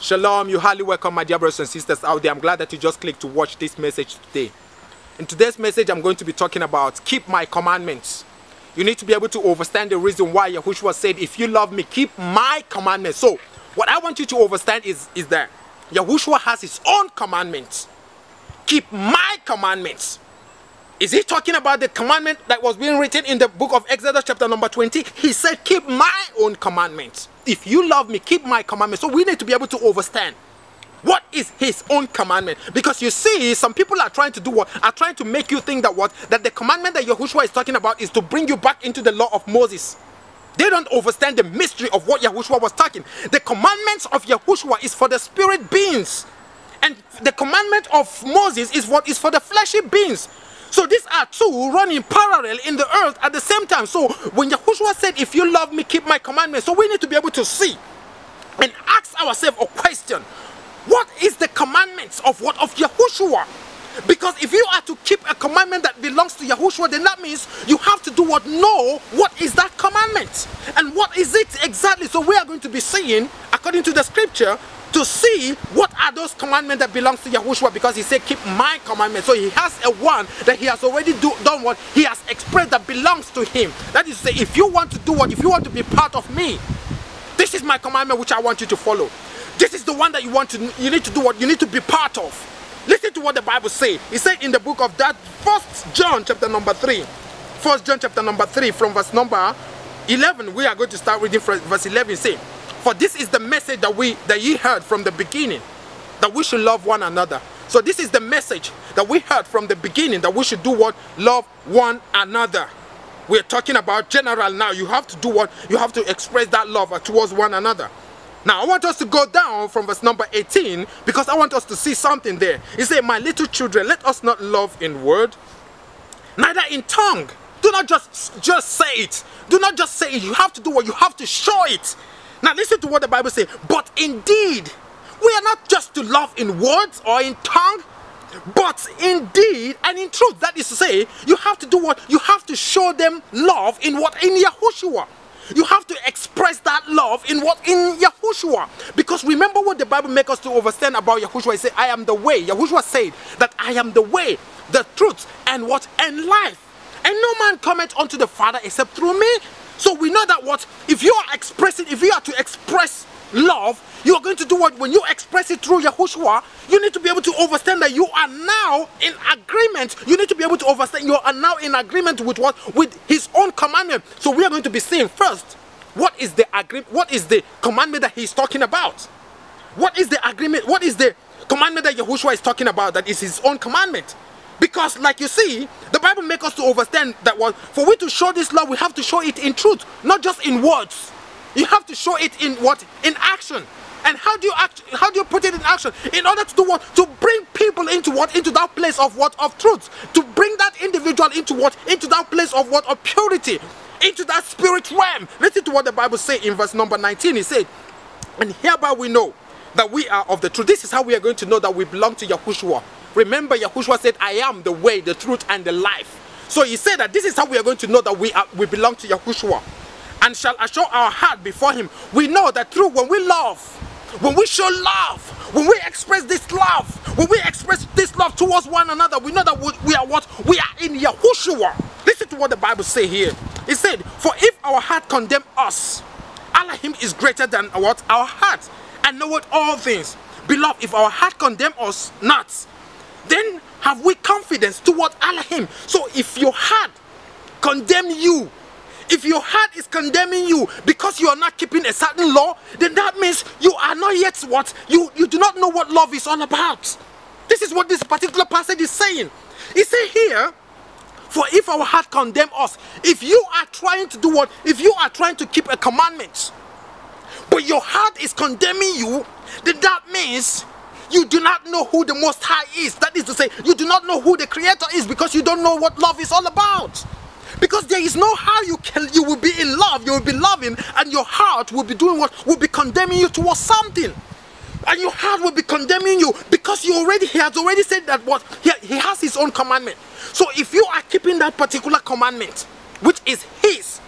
Shalom, you highly welcome my dear brothers and sisters out there. I'm glad that you just clicked to watch this message today. In today's message, I'm going to be talking about keep my commandments. You need to be able to understand the reason why Yahushua said, if you love me, keep my commandments. So, what I want you to understand is that Yahushua has his own commandments. Keep my commandments. Is he talking about the commandment that was being written in the book of Exodus chapter number 20? He said, keep my own commandments. If you love me, keep my commandments. So we need to be able to understand what is his own commandment. Because you see, some people are trying to do what? Are trying to make you think that what? That the commandment that Yahushua is talking about is to bring you back into the law of Moses. They don't understand the mystery of what Yahushua was talking. The commandments of Yahushua is for the spirit beings. And the commandment of Moses is what is for the fleshy beings. So these are two running parallel in the earth at the same time. So when Yahushua said, if you love me, keep my commandments. So we need to be able to see and ask ourselves a question. What is the commandments of what? Of Yahushua? Because if you are to keep a commandment that belongs to Yahushua, then that means you have to do what? Know what is that commandment. And what is it exactly? So we are going to be seeing, according to the scripture, to see what are those commandments that belongs to Yahushua, because he said keep my commandments. So he has a one that he has already done what he has expressed that belongs to him. That is to say, if you want to do what, if you want to be part of me, this is my commandment which I want you to follow. This is the one that you need to do what you need to be part of. Listen to what the Bible says. It said in the book of that 1 John chapter number 3. 1 John chapter number 3 from verse number 11. We are going to start reading from verse 11. Say, for this is the message that ye heard from the beginning, that we should love one another. So this is the message that we heard from the beginning, that we should do what? Love one another. We're talking about general now. You have to do what? You have to express that love towards one another. Now I want us to go down from verse number 18, because I want us to see something there. It says, my little children, let us not love in word, neither in tongue. Do not just say it. Do not just say it. You have to do what? You have to show it. Now listen to what the Bible says. But indeed, we are not just to love in words or in tongue, but in deed and in truth. That is to say, you have to do what? You have to show them love in what? In Yahushua. You have to express that love in what? In Yahushua. Because remember what the Bible makes us to understand about Yahushua. It says, I am the way. Yahushua said that I am the way, the truth, and what? And life. And no man cometh unto the Father except through me. So we know that what? If you are to express love, you are going to do what? When you express it through Yahushua, you need to be able to understand that you are now in agreement. You need to be able to understand you are now in agreement with what? With his own commandment. So we are going to be seeing first, what is the agreement? What is the commandment that he's talking about? What is the agreement? What is the commandment that Yahushua is talking about that is his own commandment? Because like you see, the Bible makes us to understand that what, for we to show this love, we have to show it in truth, not just in words. You have to show it in what? In action. And how do you put it in action? In order to do what? To bring people into what? Into that place of what? Of truth. To bring that individual into what? Into that place of what? Of purity. Into that spirit realm. Listen to what the Bible says in verse number 19. It said, and hereby we know that we are of the truth. This is how we are going to know that we belong to Yahushua. Remember, Yahushua said, I am the way, the truth, and the life. So he said that this is how we are going to know that we belong to Yahushua. And shall assure our heart before him. We know that through when we love, when we show love, when we express this love, when we express this love towards one another, we know that we are what? We are in Yahushua. Listen to what the Bible says here. It said, for if our heart condemn us, Elohim is greater than what? Our heart, and knoweth all things. Beloved, if our heart condemn us not, then have we confidence toward Elohim. So if your heart condemn you, if your heart is condemning you because you are not keeping a certain law, then that means you are not yet what? You do not know what love is all about. This is what this particular passage is saying. It says here, for if our heart condemn us, if you are trying to do what? If you are trying to keep a commandment, but your heart is condemning you, then that means you do not know who the Most High is. That is to say, you do not know who the Creator is, because you don't know what love is all about. Because there is no how you will be in love, you will be loving, and your heart will be doing what? Will be condemning you towards something. And your heart will be condemning you because he has already said that what? He has his own commandment. So if you are keeping that particular commandment, which is his,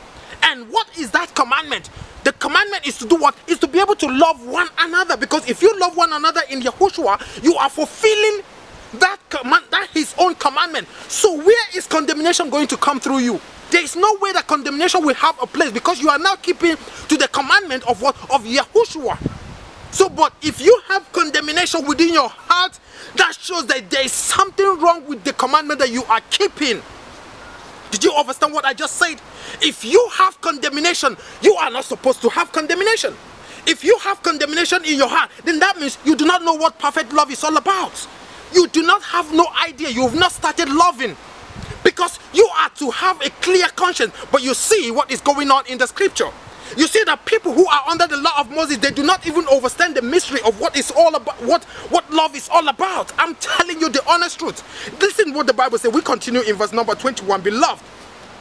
and what is that commandment? The commandment is to do what? Is to be able to love one another. Because if you love one another in Yahushua, you are fulfilling that command, that his own commandment. So where is condemnation going to come through you? There is no way that condemnation will have a place, because you are now keeping to the commandment of what? Of Yahushua. So, but if you have condemnation within your heart, that shows that there is something wrong with the commandment that you are keeping. Did you understand what I just said? If you have condemnation, you are not supposed to have condemnation. If you have condemnation in your heart, then that means you do not know what perfect love is all about. You do not have no idea. You have not started loving. Because you are to have a clear conscience. But you see what is going on in the scripture. You see that people who are under the law of Moses, they do not even understand the mystery of what is all about, what love is all about. I'm telling you the honest truth. Listen what the Bible says. We continue in verse number 21. Beloved,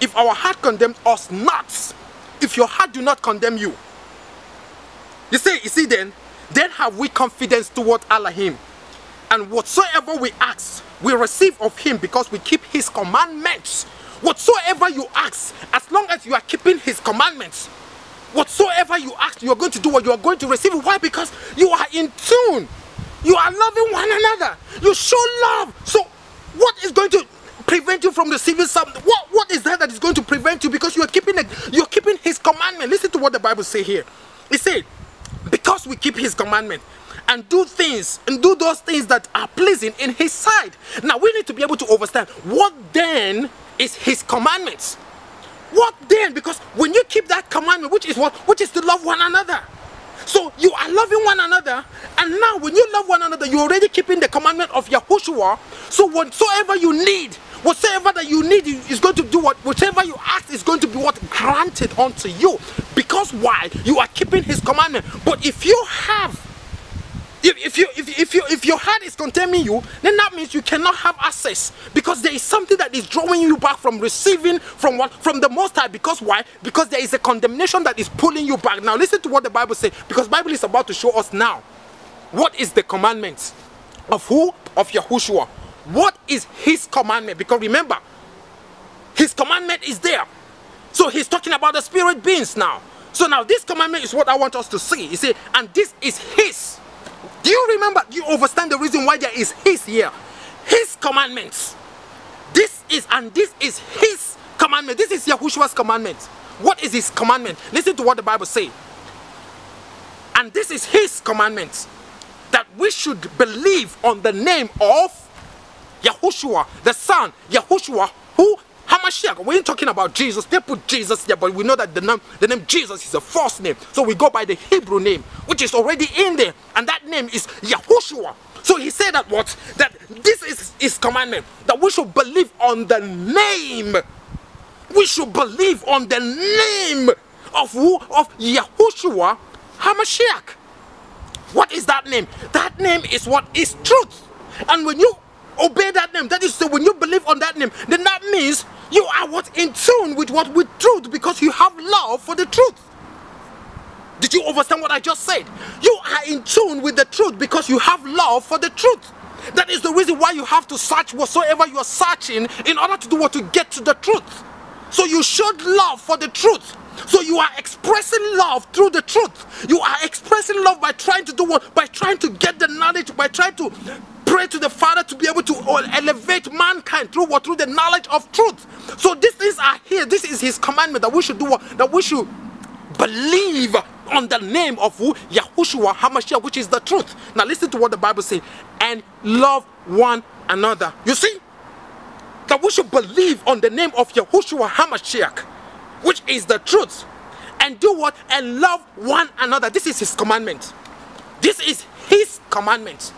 if our heart condemns us not, if your heart do not condemn you, you see then have we confidence toward Elohim. And whatsoever we ask, we receive of him, because we keep his commandments. Whatsoever you ask, as long as you are keeping his commandments, whatsoever you ask, you are going to do what you are going to receive. Why? Because you are in tune. You are loving one another. You show love. So what is going to prevent you from receiving something? What is that is going to prevent you? Because you are keeping his commandment. Listen to what the Bible says here. It said, because we keep his commandment and do those things that are pleasing in his sight. Now we need to be able to understand what then is his commandments. What then? Because when you keep that commandment, which is what? Which is to love one another. So you are loving one another, and now when you love one another, you're already keeping the commandment of Yahushua. So whatsoever you need, whatsoever that you need is going to do what? Whatever you ask is going to be what? Granted unto you. Because why? You are keeping his commandment. But if you have, if your heart is condemning you, then that means you cannot have access, because there is something that is drawing you back from receiving from what? From the Most High. Because why? Because there is a condemnation that is pulling you back. Now listen to what the Bible says, because the Bible is about to show us now what is the commandment of who? Of Yahushua. What is his commandment? Because remember, his commandment is there. So he's talking about the spirit beings now. So now this commandment is what I want us to see. You see, and this is his. Do you remember? Do you understand the reason why there is his here? His commandments. This is his commandment. This is Yahushua's commandment. What is his commandment? Listen to what the Bible says. And this is his commandment, that we should believe on the name of Yahushua, the Son, Yahushua, who? Hamashiach. We ain't talking about Jesus. They put Jesus there, but we know that the name Jesus is a false name. So we go by the Hebrew name, which is already in there. And that name is Yahushua. So he said that what? That this is his commandment, that we should believe on the name. We should believe on the name of who? Of Yahushua Hamashiach. What is that name? That name is what? Is truth. And when you obey that name, that is, so when you believe on that name, then that means you are what? In tune with what? With truth, because you have love for the truth. Did you understand what I just said? You are in tune with the truth because you have love for the truth. That is the reason why you have to search whatsoever you are searching in order to do what? To get to the truth. So you showed love for the truth. So you are expressing love through the truth. You are expressing love by trying to do what? By trying to get the knowledge, by trying to pray to the Father to be able to elevate mankind through what? Through the knowledge of truth. So these things are here. This is his commandment, that we should do what? That we should believe on the name of who? Yahushua Hamashiach, which is the truth. Now listen to what the Bible says. And love one another. You see? That we should believe on the name of Yahushua Hamashiach, which is the truth. And do what? And love one another. This is his commandment. This is his commandment.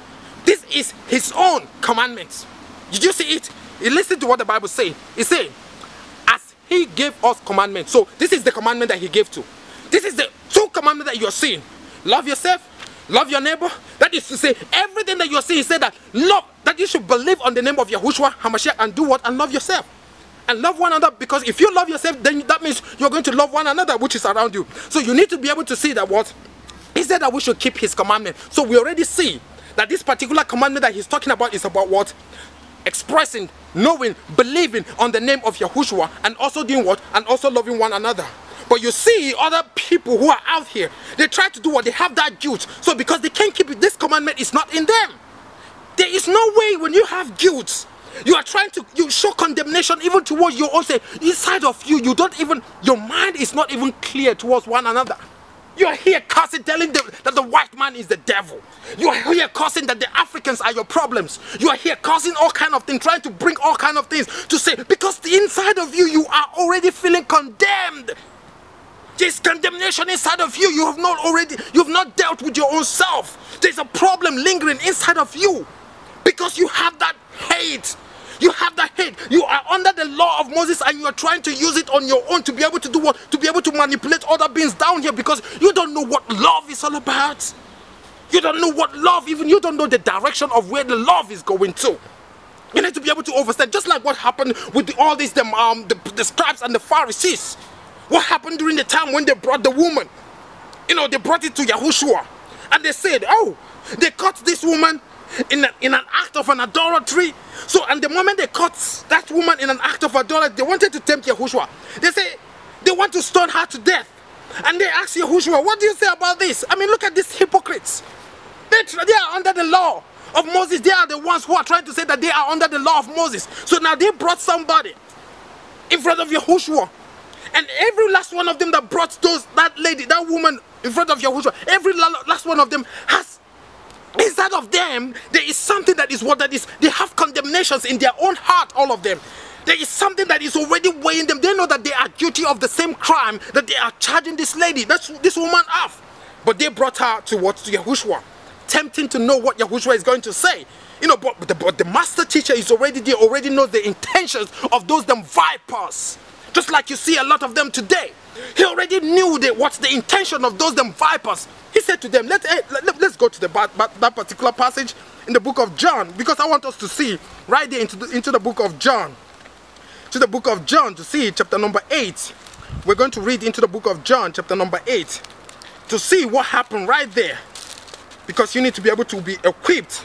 This is his own commandment. Did you see it? Listen to what the Bible says. It says, as he gave us commandments. So this is the commandment that he gave to. This is the two commandments that you're seeing. Love yourself, love your neighbor. That is to say, everything that you're seeing, he said that love, that you should believe on the name of Yahushua Hamashiach and do what? And love yourself. And love one another, because if you love yourself, then that means you're going to love one another which is around you. So you need to be able to see that what? He said that we should keep his commandment. So we already see that this particular commandment that he's talking about is about what? Expressing, knowing, believing on the name of Yahushua, and also doing what? And also loving one another. But you see other people who are out here, they try to do what? They have that guilt. So because they can't keep it, this commandment is not in them. There is no way when you have guilt, you are trying to, you show condemnation even towards your own self. Inside of you, you don't even, your mind is not even clear towards one another. You are here cursing, telling them that the white man is the devil. You are here cursing that the Africans are your problems. You are here causing all kind of things, trying to bring all kind of things to say, because the inside of you, you are already feeling condemned. There's condemnation inside of you. You have not dealt with your own self. There's a problem lingering inside of you because you have that hate. You have that hate. You are under the law of Moses and you are trying to use it on your own to be able to do what? To be able to manipulate other beings down here because you don't know what love is all about. You don't know what love, even you don't know the direction of where the love is going to. You need to be able to understand, just like what happened with all these the scribes and the Pharisees. What happened during the time when they brought the woman? You know, they brought it to Yahushua and they said, oh, they caught this woman in an act of an adultery. So, and the moment they caught that woman in an act of adultery, they wanted to tempt Yahushua. They say they want to stone her to death. And they asked Yahushua, what do you say about this? I mean, look at these hypocrites. They are under the law of Moses. They are the ones who are trying to say that they are under the law of Moses. So now they brought somebody in front of Yahushua. And every last one of them that brought that lady, that woman in front of Yahushua, every last one of them has, inside of them, there is something that is they have condemnations in their own heart, all of them. There is something that is already weighing them. They know that they are guilty of the same crime that they are charging this lady, this woman off. But they brought her to Yahushua, tempting to know what Yahushua is going to say. You know, but the master teacher is already there, already knows the intentions of those them vipers. Just like you see a lot of them today. He already knew what's the intention of those them vipers. He said to them, let's go to that particular passage in the book of John, because I want us to see right there into the book of John. To the book of John to see chapter number 8. We're going to read into the book of John chapter number 8 to see what happened right there, because you need to be able to be equipped.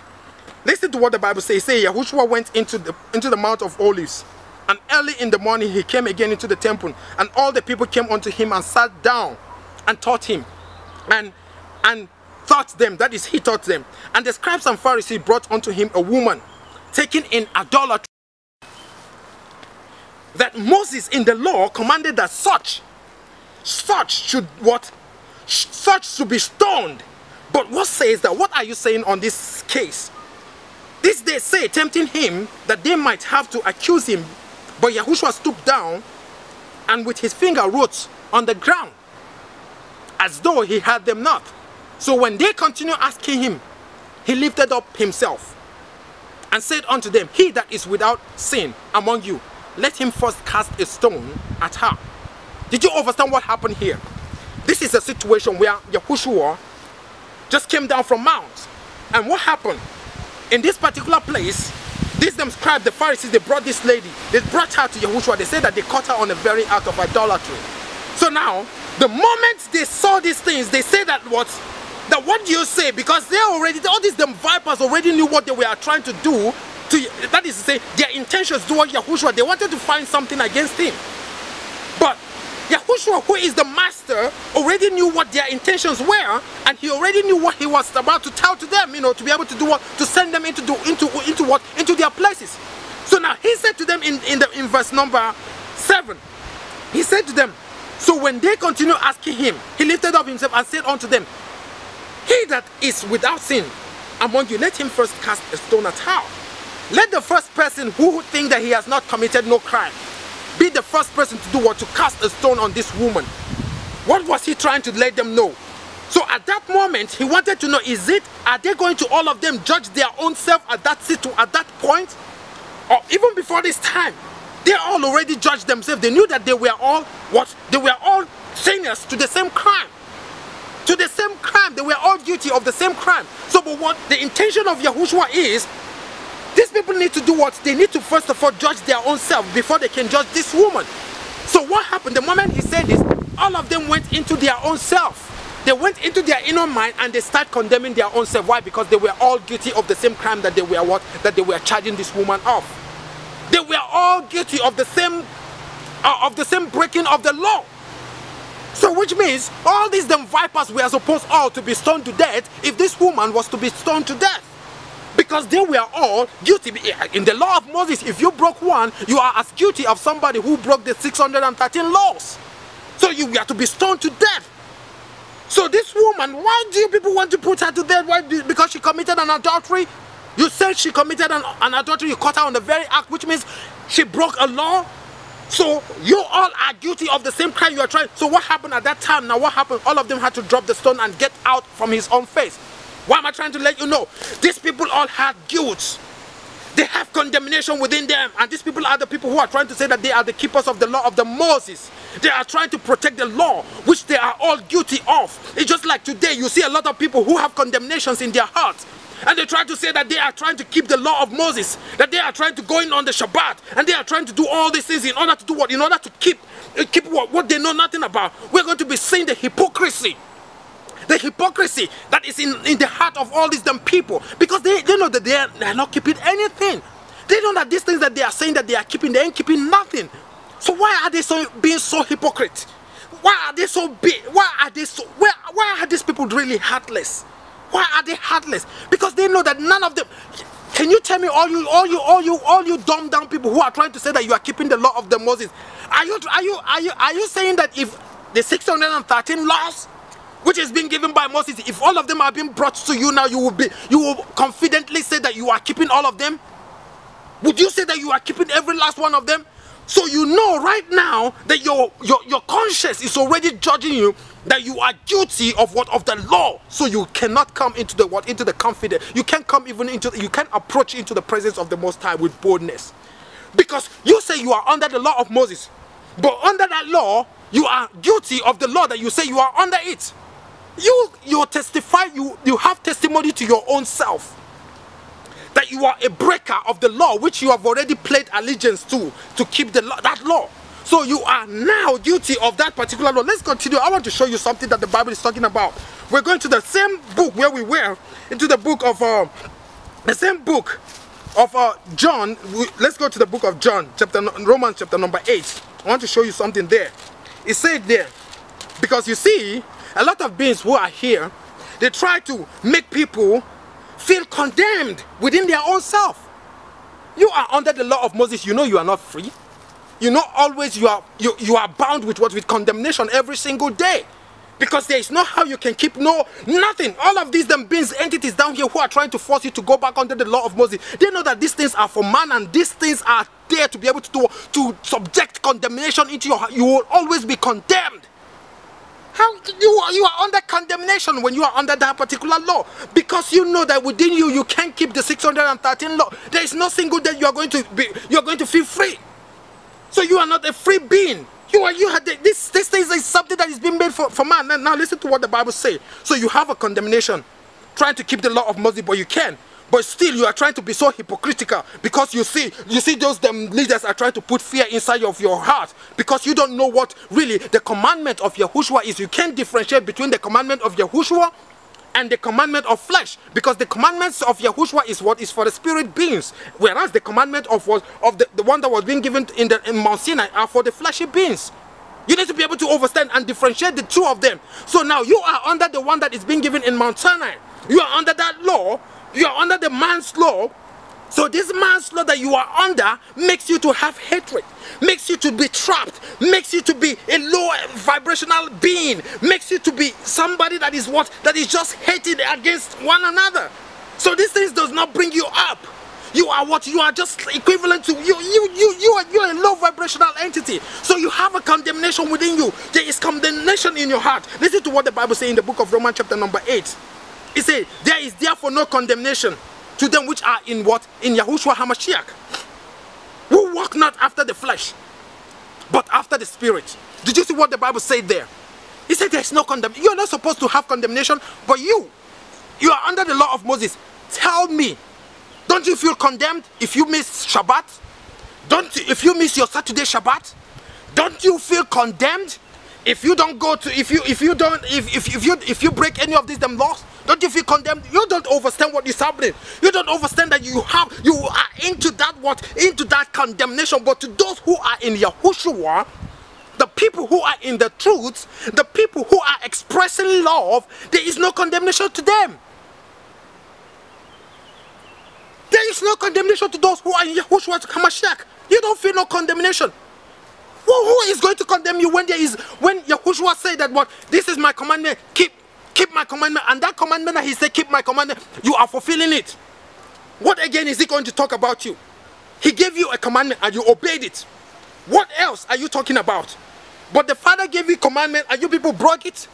Listen to what the Bible says. Say Yahushua went into the Mount of Olives. And early in the morning he came again into the temple, and all the people came unto him and sat down and taught him, and taught them, that is, he taught them. And the scribes and Pharisees brought unto him a woman taken in idolatry, that Moses in the law commanded that such should be stoned. But what says that? What are you saying on this case? This they say, tempting him that they might have to accuse him. But Yahushua stooped down and with his finger wrote on the ground, as though he had them not. So when they continued asking him, he lifted up himself and said unto them, he that is without sin among you, let him first cast a stone at her. Did you understand what happened here? This is a situation where Yahushua just came down from Mount. And what happened? In this particular place, these them scribes, the Pharisees, they brought this lady. They brought her to Yahushua. They said that they caught her on a very act of idolatry. So now, the moment they saw these things, they say that what do you say? Because they already, all these them vipers already knew what they were trying to do. That is to say, their intentions toward Yahushua. They wanted to find something against him. But Yahushua, who is the master, already knew what their intentions were, and he already knew what he was about to tell to them, you know, to be able to do what? To send them into their places. So now he said to them in verse number 7, he said to them, so when they continued asking him, he lifted up himself and said unto them, he that is without sin among you, let him first cast a stone at her. Let the first person who think that he has not committed no crime be the first person to do what? To cast a stone on this woman. What was he trying to let them know? So at that moment, he wanted to know, are they going to all of them judge their own self at that point? Or even before this time, they all already judged themselves. They knew that they were all what? They were all sinners to the same crime. To the same crime. They were all guilty of the same crime. So but what the intention of Yahushua is, these people need to do what? They need to first of all judge their own self before they can judge this woman. So what happened? The moment he said this, all of them went into their own self. They went into their inner mind and they start condemning their own self. Why? Because they were all guilty of the same crime that they were what? That they were charging this woman of. They were all guilty of the same breaking of the law. So which means all these them vipers were supposed all to be stoned to death if this woman was to be stoned to death. Because they were all guilty. In the law of Moses, if you broke one, you are as guilty of somebody who broke the 613 laws. So you were to be stoned to death. So this woman, why do you people want to put her to death? Why? Because she committed an adultery? You said she committed an adultery, you caught her on the very act, which means she broke a law. So you all are guilty of the same crime you are trying. So what happened at that time? Now what happened? All of them had to drop the stone and get out from his own face. Why am I trying to let you know? These people all had guilt. They have condemnation within them. And these people are the people who are trying to say that they are the keepers of the law of the Moses. They are trying to protect the law, which they are all guilty of. It's just like today, you see a lot of people who have condemnations in their hearts. And they try to say that they are trying to keep the law of Moses, that they are trying to go in on the Shabbat, and they are trying to do all these things in order to do what? In order to keep what they know nothing about. We're going to be seeing the hypocrisy. The hypocrisy that is in the heart of all these damn people. Because they know that they are not keeping anything. They know that these things that they are saying that they are keeping, they ain't keeping nothing. So why are they being so hypocrite? Why are they so big? Why are these people really heartless? Why are they heartless? Because they know that none of them. Can you tell me all you dumb down people who are trying to say that you are keeping the law of the Moses? Are you saying that if the 613 laws which is being given by Moses, if all of them are being brought to you now, you will confidently say that you are keeping all of them? Would you say that you are keeping every last one of them? So you know right now that your conscience is already judging you that you are guilty of the law. So you cannot come into the confidence. You can't come even you can't approach into the presence of the Most High with boldness. Because you say you are under the law of Moses, but under that law, you are guilty of the law that you say you are under it. You testify, you have testimony to your own self that you are a breaker of the law which you have already pledged allegiance to keep that law. So you are now guilty of that particular law. Let's continue. I want to show you something that the Bible is talking about. We're going to the same book where we were, into the book of John. Let's go to the book of John, Romans chapter number 8. I want to show you something there. It said there, because you see, a lot of beings who are here, they try to make people feel condemned within their own self. You are under the law of Moses. You know you are not free. You know always you are bound with condemnation every single day. Because there is no how you can keep nothing. All of these beings, entities down here who are trying to force you to go back under the law of Moses, they know that these things are for man, and these things are there to be able to subject condemnation into your heart. You will always be condemned. How you are under condemnation when you are under that particular law, because you know that within you can't keep the 613 law. There is no single day you are going to feel free. So you are not a free being. This is something that is being made for man. Now listen to what the Bible says. So you have a condemnation, trying to keep the law of Moses, but you can. But still you are trying to be so hypocritical, because you see those leaders are trying to put fear inside of your heart, because you don't know what really the commandment of Yahushua is. You can't differentiate between the commandment of Yahushua and the commandment of flesh, because the commandments of Yahushua is what is for the spirit beings, whereas the commandment of the one that was being given in Mount Sinai are for the fleshy beings. You need to be able to understand and differentiate the two of them. So now you are under the one that is being given in Mount Sinai. You are under that law. You are under the man's law. So this man's law that you are under makes you to have hatred, makes you to be trapped, makes you to be a low vibrational being, makes you to be somebody that is just hated against one another. So these things does not bring you up. You are what? You are just equivalent to you are a low vibrational entity. So you have a condemnation within you. There is condemnation in your heart. Listen to what the Bible says in the book of Romans chapter number 8. It says, there is therefore no condemnation to them which are in what? In Yahushua HaMashiach, who walk not after the flesh, but after the spirit. Did you see what the Bible said there? It said there is no condemnation. You are not supposed to have condemnation, but you are under the law of Moses. Tell me, don't you feel condemned if you miss Shabbat? If you miss your Saturday Shabbat? Don't you feel condemned if you don't go to if you break any of these laws? Don't you feel condemned? You don't understand what is happening. You don't understand that you are into that condemnation. But to those who are in Yahushua, the people who are in the truth, the people who are expressing love, there is no condemnation to them. There is no condemnation to those who are in Yahushua HaMashiach. You don't feel no condemnation. Who is going to condemn you when Yahushua said that what? This is my commandment, keep my commandment, and that commandment that he said, keep my commandment, you are fulfilling it. What again is he going to talk about you? He gave you a commandment and you obeyed it. What else are you talking about? But the Father gave you commandment and you people broke it.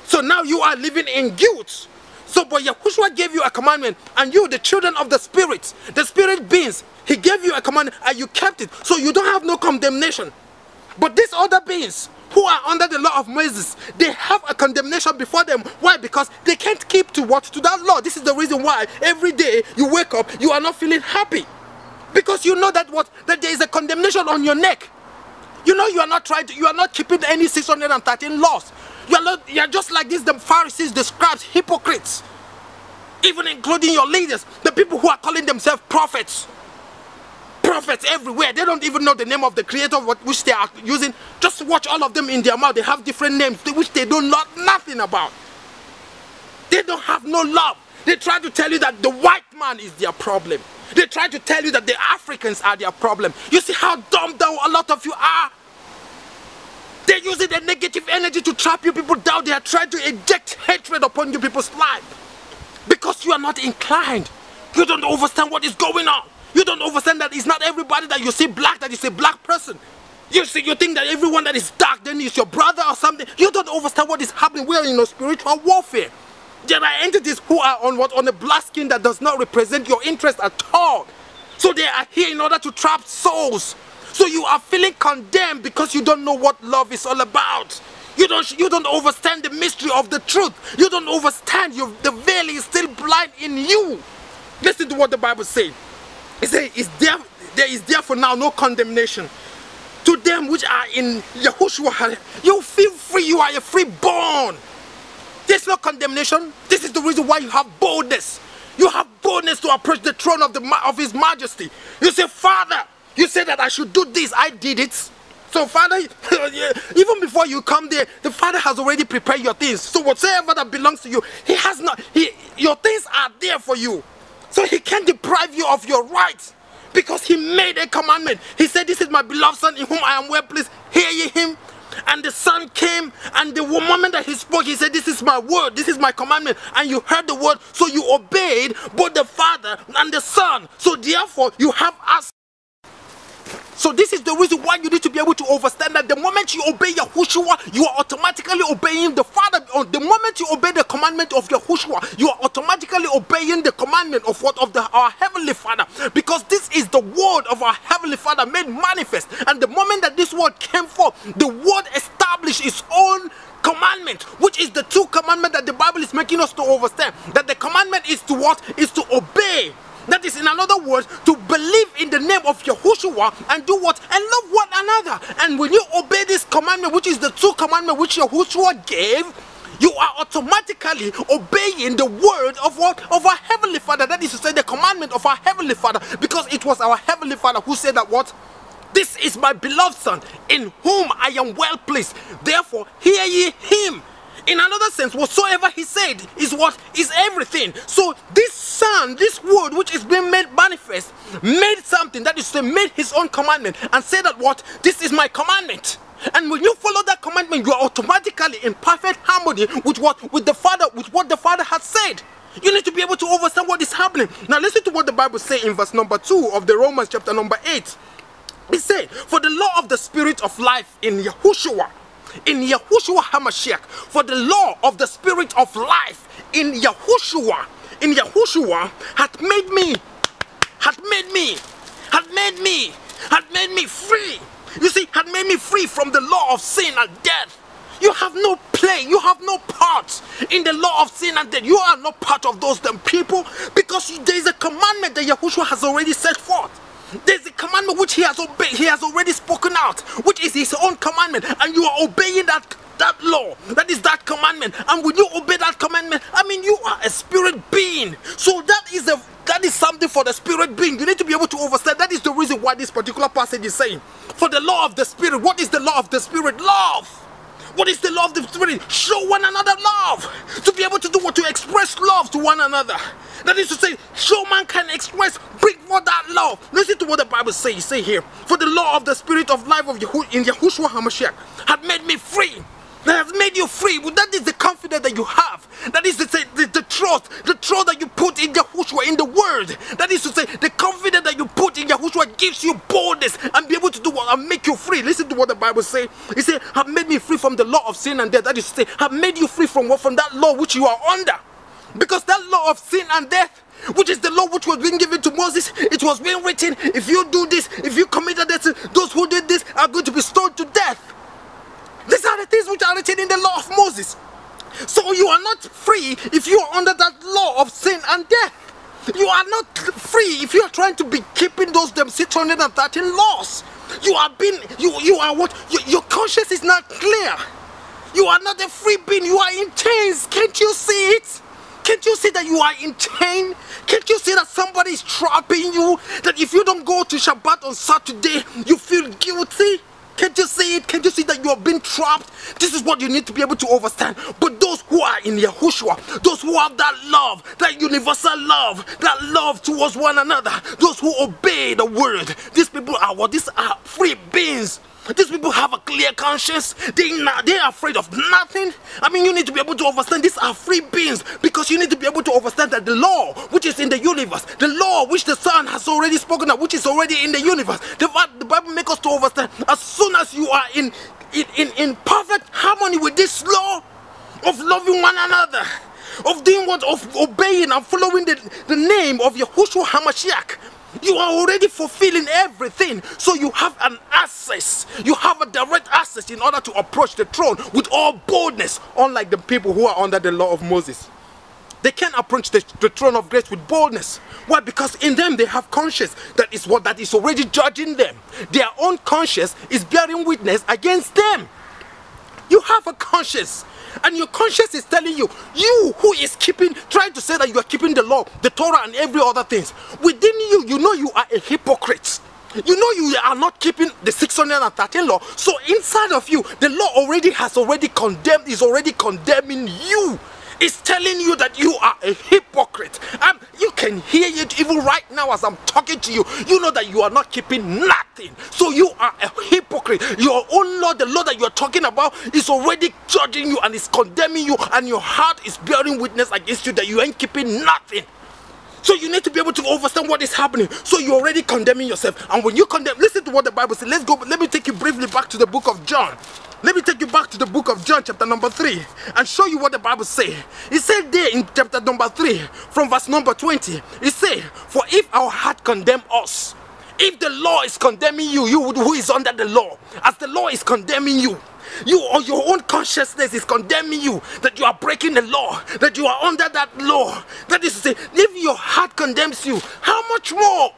So now you are living in guilt. So but Yahushua gave you a commandment, and you, the children of the Spirit beings, he gave you a commandment and you kept it. So you don't have no condemnation. But these other beings who are under the law of Moses, they have a condemnation before them. Why? Because they can't keep to that law. This is the reason why every day you wake up, you are not feeling happy. Because you know that there is a condemnation on your neck. You know you are not keeping any 613 laws. You are just like this, the Pharisees, the scribes, hypocrites. Even including your leaders, the people who are calling themselves prophets. Prophets everywhere. They don't even know the name of the creator which they are using. Just watch all of them in their mouth. They have different names which they don't know nothing about. They don't have no love. They try to tell you that the white man is their problem. They try to tell you that the Africans are their problem. You see how dumb a lot of you are? They're using the negative energy to trap you people down. They are trying to inject hatred upon you people's life. Because you are not inclined. You don't understand what is going on. You don't understand that it's not everybody that you see black that is a black person. You think that everyone that is dark then is your brother or something. You don't understand what is happening. We are in a spiritual warfare. There are entities who are on a black skin that does not represent your interest at all. So they are here in order to trap souls. So you are feeling condemned because you don't know what love is all about. You don't understand the mystery of the truth. You don't understand. The veil is still blind in you. Listen to what the Bible says. It says, there is therefore now no condemnation to them which are in Yahushua. You feel free. You are a freeborn. There's no condemnation. This is the reason why you have boldness. You have boldness to approach the throne of His Majesty. You say, Father, you said that I should do this. I did it. So Father, even before you come there, the Father has already prepared your things. So whatsoever that belongs to you, your things are there for you. So He can't deprive you of your rights. Because He made a commandment. He said, this is my beloved Son in whom I am well pleased. Hear ye Him. And the Son came, and the moment that He spoke, He said, this is my word, this is my commandment. And you heard the word, so you obeyed both the Father and the Son. So therefore, you have us. So this is the reason why you need to be able to understand that the moment you obey Yahushua, you are automatically obeying the Father. The moment you obey the commandment of Yahushua, you are automatically obeying the commandment of our Heavenly Father. Because this is the word of our Heavenly Father made manifest. And the moment that this word came forth, the word established its own commandment, which is the two commandments that the Bible is making us to understand. That the commandment is to what? Is to obey. That is, in another word, to believe in the name of Yahushua and do what? And love one another. And when you obey this commandment, which is the two commandments which Yahushua gave, you are automatically obeying the word of what? Of our Heavenly Father. That is to say, the commandment of our Heavenly Father. Because it was our Heavenly Father who said that what? This is my beloved Son, in whom I am well pleased. Therefore, hear ye Him. In another sense, whatsoever He said is what? Is everything. So this Son, this word which is being made manifest, made something, that is to say, made His own commandment, and said that what? This is my commandment. And when you follow that commandment, you are automatically in perfect harmony with what? With the Father, with what the Father has said. You need to be able to understand what is happening. Now listen to what the Bible says in verse number 2 of the Romans chapter number 8. It said, for the law of the Spirit of life in Yahushua, HaMashiach, for the law of the Spirit of life in Yahushua hath made me free. You see, had made me free from the law of sin and death. You have no play, you have no part in the law of sin and death. You are not part of those people, because there is a commandment that Yahushua has already set forth. There's a commandment which He has obeyed, He has already spoken out, which is His own commandment, and you are obeying that law, that is that commandment. And when you obey that commandment, I mean, you are a spirit being. So that is something for the spirit being. You need to be able to understand. That is the reason why this particular passage is saying. For the law of the Spirit, what is the law of the Spirit? Love. What is the law of the Spirit? Show one another love. To be able to do what? To express love to one another. That is to say, show mankind express, bring forth that love. Listen to what the Bible says. Say here, for the law of the Spirit of life of in Yahushua HaMashiach had made me free. That has made you free. Well, that is the confidence that you have. That is to say, the trust that you put in Yahushua, in the word. That is to say, the confidence that you put in Yahushua gives you boldness and be able to do what and make you free. Listen to what the Bible says. It says, have made me free from the law of sin and death. That is to say, have made you free from what? From that law which you are under. Because that law of sin and death, which is the law which was being given to Moses, it was being written, if you do this, if you committed this, those who did this are going to be stoned to death. These are the things which are written in the law of Moses. So you are not free if you are under that law of sin and death. You are not free if you are trying to be keeping those 613 laws. You are being, you are what? Your conscience is not clear. You are not a free being. You are in chains. Can't you see it? Can't you see that you are in chain? Can't you see that somebody is trapping you? That if you don't go to Shabbat on Saturday, you feel guilty? Can't you see it? Can't you see that you have been trapped? This is what you need to be able to understand. But those who are in Yahushua, those who have that love, that universal love, that love towards one another, those who obey the word, these people are what? These are free beings. These people have a clear conscience. They are afraid of nothing. I mean, you need to be able to understand these are free beings, because you need to be able to understand that the law which is in the universe, the law which the Son has already spoken of, which is already in the universe, the Bible makes us to understand, as soon as you are in perfect harmony with this law of loving one another, of doing what? Of obeying and following the name of Yahushua HaMashiach, you are already fulfilling everything. So you have an access. You have a direct access in order to approach the throne with all boldness, unlike the people who are under the law of Moses. They can't approach the throne of grace with boldness. Why? Because in them they have conscience that is already judging them. Their own conscience is bearing witness against them. You have a conscience. And your conscience is telling you, you who is trying to say that you are keeping the law, the Torah and every other things, within you, you know you are a hypocrite. You know you are not keeping the 613 law. So inside of you, the law is already condemning you. It's telling you that you are a hypocrite. You can hear it even right now as I'm talking to you. You know that you are not keeping nothing. So you are a hypocrite. Your own law, the law that you are talking about, is already judging you and is condemning you, and your heart is bearing witness against you that you ain't keeping nothing. So you need to be able to understand what is happening. So you're already condemning yourself. And when you condemn, listen to what the Bible says. Let me take you briefly back to the book of John. Let me take you back to the book of John, chapter number 3, and show you what the Bible says. It said there in chapter number 3, from verse number 20, it says, for if our heart condemn us, if the law is condemning you who is under the law, as the law is condemning you, you or your own consciousness is condemning you, that you are breaking the law, that you are under that law. That is to say, if your heart condemns you, how much more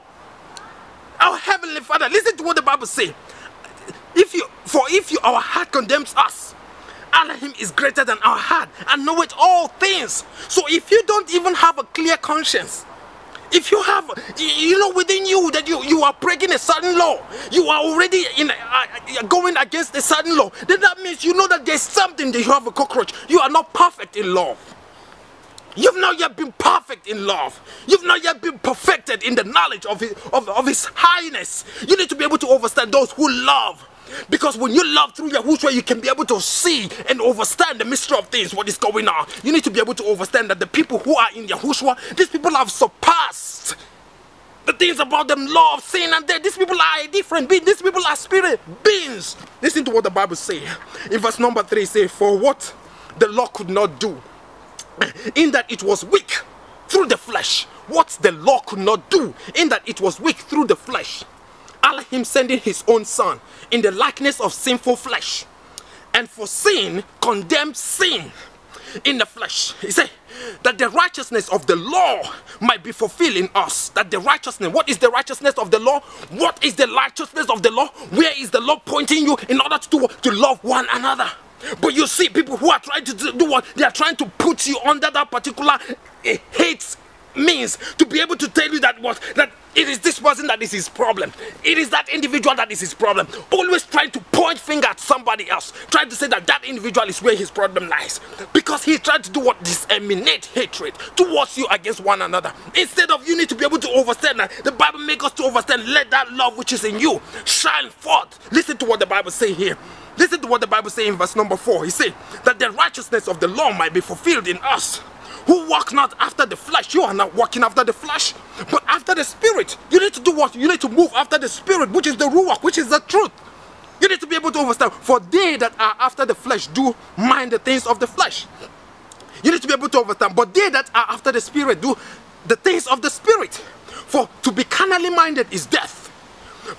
our Heavenly Father? Listen to what the Bible says. If our heart condemns us, Elohim is greater than our heart and knoweth all things. So if you don't even have a clear conscience, if you have, within you that you are breaking a certain law, you are already going against a certain law, then that means you know that there's something that you have a cockroach. You are not perfect in love. You've not yet been perfect in love. You've not yet been perfected in the knowledge of His highness. You need to be able to understand those who love. Because when you love through Yahushua, you can be able to see and understand the mystery of things, what is going on. You need to be able to understand that the people who are in Yahushua, these people have surpassed the things about them, law of sin and death. These people are a different being. These people are spirit beings. Listen to what the Bible says. In verse number 3, it says, for what the law could not do, in that it was weak through the flesh. What the law could not do, in that it was weak through the flesh. Elohim sending his own Son in the likeness of sinful flesh, and for sin condemned sin in the flesh. He said that the righteousness of the law might be fulfilled in us. That the righteousness, what is the righteousness of the law? What is the righteousness of the law? Where is the law pointing you in order to love one another? But you see people who are trying to do what? They are trying to put you under that particular hate means to be able to tell you that that it is this person that is his problem. It is that individual that is his problem. Always trying to point finger at somebody else, trying to say that that individual is where his problem lies, because he tried to do what disseminate hatred towards you against one another. Instead of, you need to be able to understand that the Bible makes us to understand, let that love which is in you shine forth. Listen to what the Bible say here. Listen to what the Bible say in verse number 4. He said that the righteousness of the law might be fulfilled in us, who walk not after the flesh. You are not walking after the flesh, but after the Spirit. You need to do what? You need to move after the Spirit, which is the ruach, which is the truth. You need to be able to understand. For they that are after the flesh do mind the things of the flesh. You need to be able to understand. But they that are after the Spirit do the things of the Spirit. For to be carnally minded is death,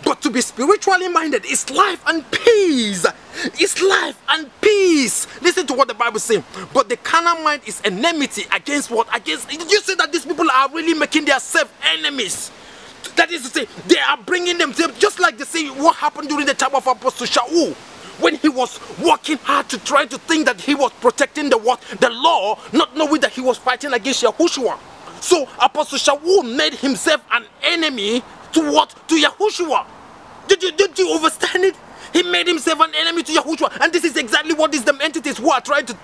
but to be spiritually minded is life and peace. It's life and peace. Listen to what the Bible says. But the carnal mind is enmity against what? Against. Did you see that these people are really making themselves enemies? That is to say, they are bringing themselves, just like they say what happened during the time of Apostle Shaul, when he was working hard to try to think that he was protecting the law, not knowing that he was fighting against Yahushua. So Apostle Shaul made himself an enemy to what? To Yahushua. Did you understand it? He made himself an enemy to Yahushua. And this is exactly what these them entities who are trying to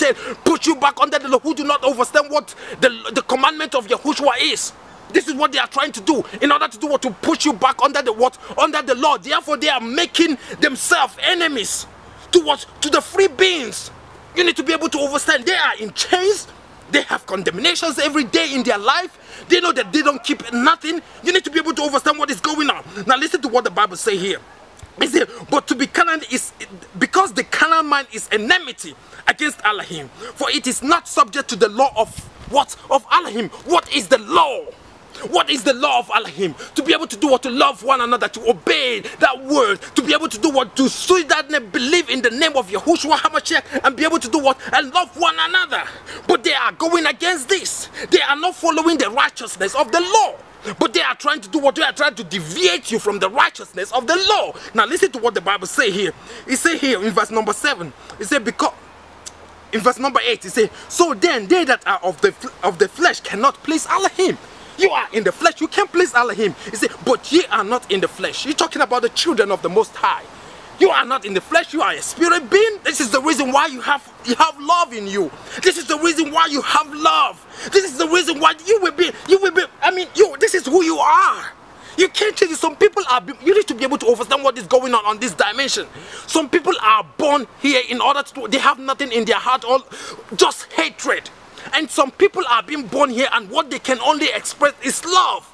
put you back under the law, who do not understand what the commandment of Yahushua is. This is what they are trying to do, in order to do what? To push you back under the what? Under the law. Therefore, they are making themselves enemies to what? To the free beings. You need to be able to understand. They are in chains. They have condemnations every day in their life. They know that they don't keep nothing. You need to be able to understand what is going on. Now listen to what the Bible says here. It says, but to be carnal is, because the carnal mind is enmity against Elohim, for it is not subject to the law of what? Of Elohim. What is the law? What is the law of Elohim? To be able to do what? To love one another, to obey that word, to be able to do what? To see that name, believe in the name of Yahushua HaMashiach, and be able to do what? And love one another. But they are going against this. They are not following the righteousness of the law, but they are trying to do what? They are trying to deviate you from the righteousness of the law. Now listen to what the Bible say here. It say here in verse number 7. It say, because in verse number 8 it say, so then they that are of the flesh cannot please Elohim. You are in the flesh, you can't please Elohim. He said, but ye are not in the flesh. You're talking about the children of the Most High. You are not in the flesh, you are a spirit being. This is the reason why you have love in you. This is the reason why you have love. This is the reason why you will be, this is who you are. You can't change it. Some people you need to be able to understand what is going on this dimension. Some people are born here in order to, they have nothing in their heart, all just hatred. And some people are being born here, and what they can only express is love.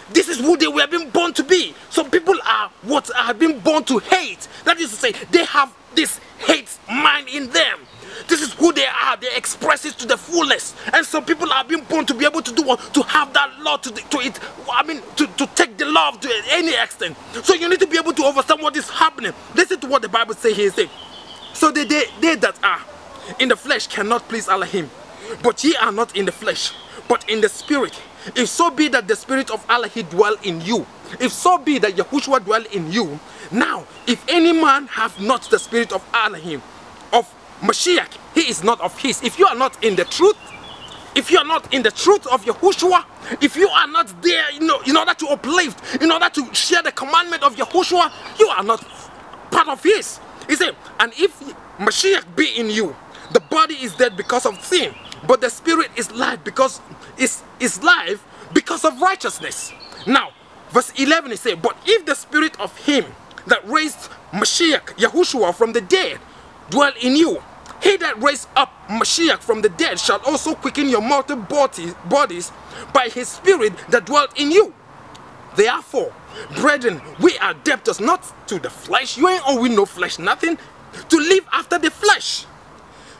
This is who they were being born to be. Some people are being born to hate. That is to say, they have this hate mind in them. This is who they are. They express it to the fullest. And some people are being born to be able to do what? To have that love to take the love to any extent. So you need to be able to understand what is happening. Listen to what the Bible says here. So they that are in the flesh cannot please Elohim. But ye are not in the flesh, but in the spirit. If so be that the spirit of Elohim dwell in you. If so be that Yahushua dwell in you. Now, if any man have not the spirit of Elohim, of Mashiach, he is not of his. If you are not in the truth, if you are not in the truth of Yahushua, if you are not there, in order to uplift, in order to share the commandment of Yahushua, you are not part of his. He said, and if Mashiach be in you, the body is dead because of sin, but the spirit is life because of righteousness. Now, verse 11 is saying, but if the spirit of him that raised Mashiach, Yahushua, from the dead dwell in you, he that raised up Mashiach from the dead shall also quicken your mortal bodies by his spirit that dwelt in you. Therefore, brethren, we are debtors not to the flesh. You ain't owing no flesh nothing, to live after the flesh.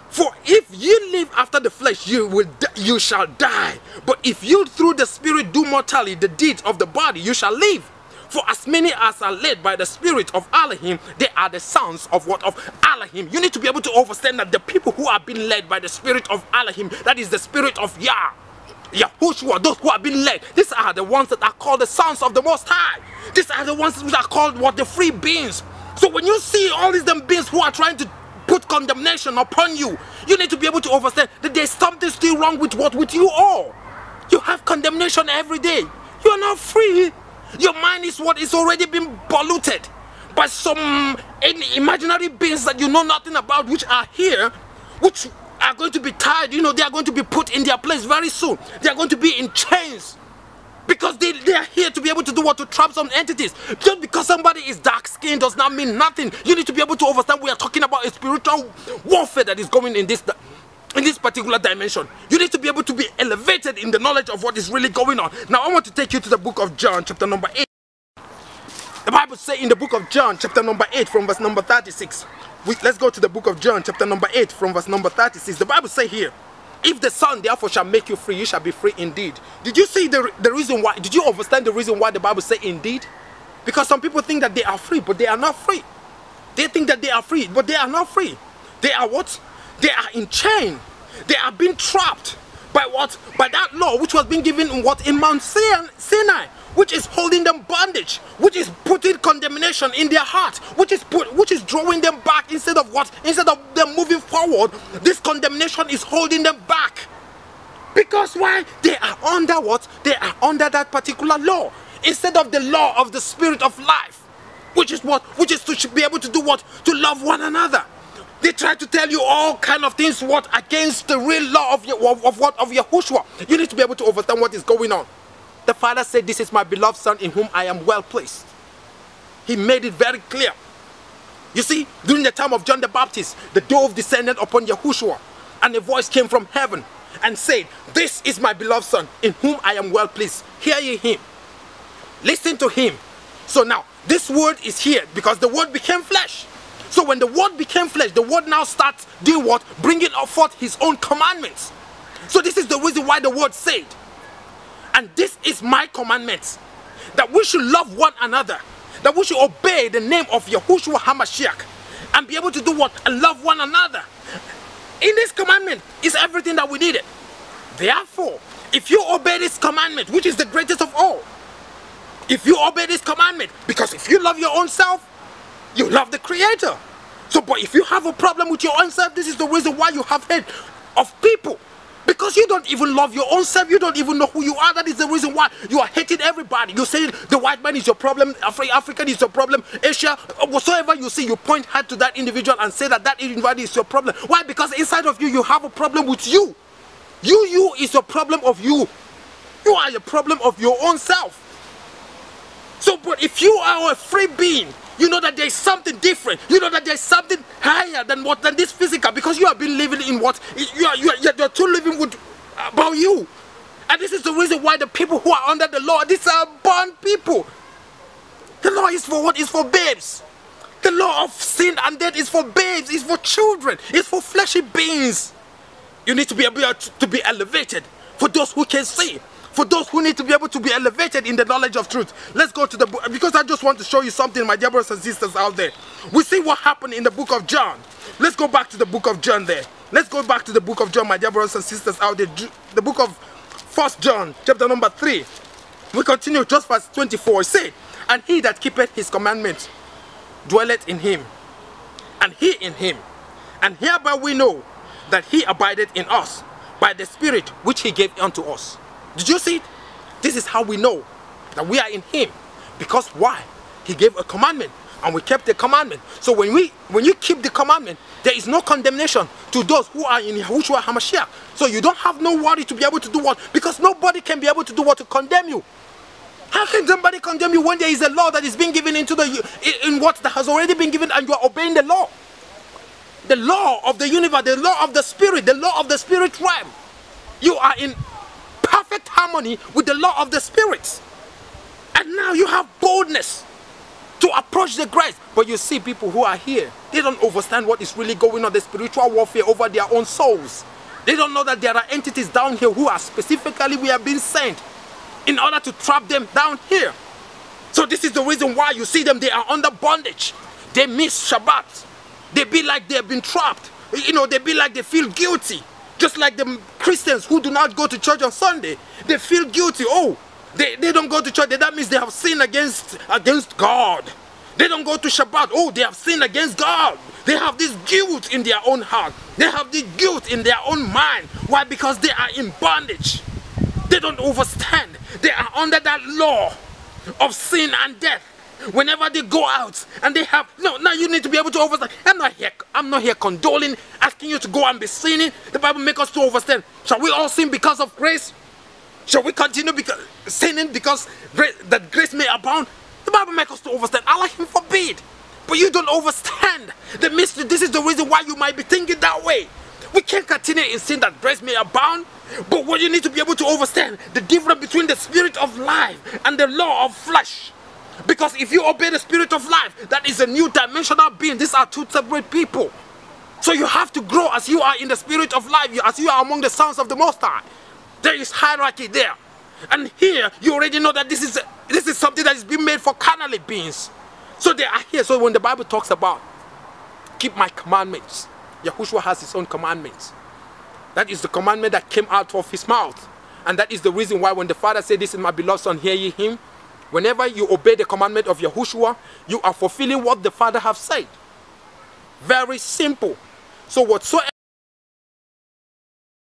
For if you live after the flesh, you shall die. But if you through the spirit do mortally the deeds of the body, you shall live. For as many as are led by the spirit of Elohim, they are the sons of what? Of Elohim. You need to be able to understand that the people who are being led by the spirit of Elohim, that is the spirit of Yahushua, those who are being led, these are the ones that are called the sons of the Most High. These are the ones that are called what? The free beings. So when you see all these beings who are trying to put condemnation upon you, you need to be able to understand that there's something still wrong with you all. You have condemnation every day. You are not free. Your mind is what is already been polluted by some imaginary beings that you know nothing about, which are here, which are going to be tied. You know, they are going to be put in their place very soon. They are going to be in chains. Because they are here to be able to do what? To trap some entities. Just because somebody is dark-skinned does not mean nothing. You need to be able to understand we are talking about a spiritual warfare that is going in this particular dimension. You need to be able to be elevated in the knowledge of what is really going on. Now I want to take you to the book of John, chapter number 8. The Bible says in the book of John, chapter number 8, from verse number 36. Let's go to the book of John, chapter number 8, from verse number 36. The Bible says here, if the Son therefore shall make you free, you shall be free indeed. Did you see the reason why? Did you understand the reason why the Bible says indeed? Because some people think that they are free, but they are not free. They think that they are free, but they are not free. They are what? They are in chain. They are being trapped by what? By that law which was being given in what? In Mount Sinai, which is holding them bondage, which is putting condemnation in their heart, which is drawing them back instead of what? Instead of them moving forward, this condemnation is holding them back. Because why? They are under what? They are under that particular law instead of the law of the Spirit of life, which is what? Which is to be able to do what? To love one another. They try to tell you all kind of things what against the real law of Yahushua. You need to be able to understand what is going on. The Father said, this is my beloved Son in whom I am well pleased. He made it very clear. You see, during the time of John the Baptist, the dove descended upon Yahushua, and a voice came from heaven and said, this is my beloved Son in whom I am well pleased. Hear ye him. Listen to him. So now, this word is here because the word became flesh. So when the word became flesh, the word now starts doing what? Bringing forth his own commandments. So this is the reason why the word said, and this is my commandment, that we should love one another, that we should obey the name of Yahushua HaMashiach, and be able to do what? And love one another. In this commandment is everything that we needed. Therefore, if you obey this commandment, which is the greatest of all, if you obey this commandment, because if you love your own self, you love the Creator. So, but if you have a problem with your own self, this is the reason why you have hate of people. Because you don't even love your own self, you don't even know who you are. That is the reason why you are hating everybody. You say the white man is your problem, African is your problem, Asia, whatsoever you see, you point hard to that individual and say that that individual is your problem. Why? Because inside of you, you have a problem with you. You is a problem of you. You are a problem of your own self. So, but if you are a free being, you know that there is something different. You know that there is something higher than this physical, because you have been living in what you're too living with about you. And this is the reason why the people who are under the law, these are born people. The law is for what? Is for babes. The law of sin and death is for babes. It's for children. It's for fleshy beings. You need to be able to be elevated for those who can see. For those who need to be able to be elevated in the knowledge of truth. Let's go to the book, because I just want to show you something, my dear brothers and sisters out there. We see what happened in the book of John. Let's go back to the book of John there. Let's go back to the book of John, my dear brothers and sisters out there. The book of 1 John, chapter number 3. We continue just verse 24. It says, and he that keepeth his commandments dwelleth in him, and he in him. And hereby we know that he abideth in us, by the Spirit which he gave unto us. Did you see it? This is how we know that we are in him. Because why? He gave a commandment and we kept the commandment. So when you keep the commandment, there is no condemnation to those who are in Yahushua HaMashiach. So you don't have no worry to be able to do what? Because nobody can be able to do what? To condemn you. How can somebody condemn you when there is a law that is being given in what that has already been given, and you are obeying the law? The law of the universe, the law of the spirit, the law of the spirit realm. You are in perfect harmony with the law of the spirits, and now you have boldness to approach the grace. But you see people who are here, they don't understand what is really going on, the spiritual warfare over their own souls. They don't know that there are entities down here who are specifically we have been sent in order to trap them down here. So this is the reason why you see them, they are under bondage. They miss Shabbat. They be like they have been trapped. You know, they be like they feel guilty. Just like the Christians who do not go to church on Sunday, they feel guilty. Oh, they don't go to church. That means they have sinned against God. They don't go to Shabbat. Oh, they have sinned against God. They have this guilt in their own heart. They have this guilt in their own mind. Why? Because they are in bondage. They don't overstand. They are under that law of sin and death. Whenever they go out and they have now you need to be able to understand. I'm not here condoling, asking you to go and be sinning. The Bible makes us to understand. Shall we all sin because of grace? Shall we continue sinning because that grace may abound? The Bible makes us to understand. Allah Him forbid. But you don't understand the mystery. This is the reason why you might be thinking that way. We can't continue in sin that grace may abound. But what you need to be able to understand, the difference between the spirit of life and the law of flesh. Because if you obey the spirit of life, that is a new dimensional being. These are two separate people. So you have to grow as you are in the spirit of life, as you are among the sons of the Most High. There is hierarchy there. And here, you already know that this is something that is being made for carnal beings. So they are here. So when the Bible talks about keep my commandments, Yahushua has his own commandments. That is the commandment that came out of his mouth. And that is the reason why when the Father said, this is my beloved Son, hear ye him. Whenever you obey the commandment of Yahushua, you are fulfilling what the Father has said. Very simple. So whatsoever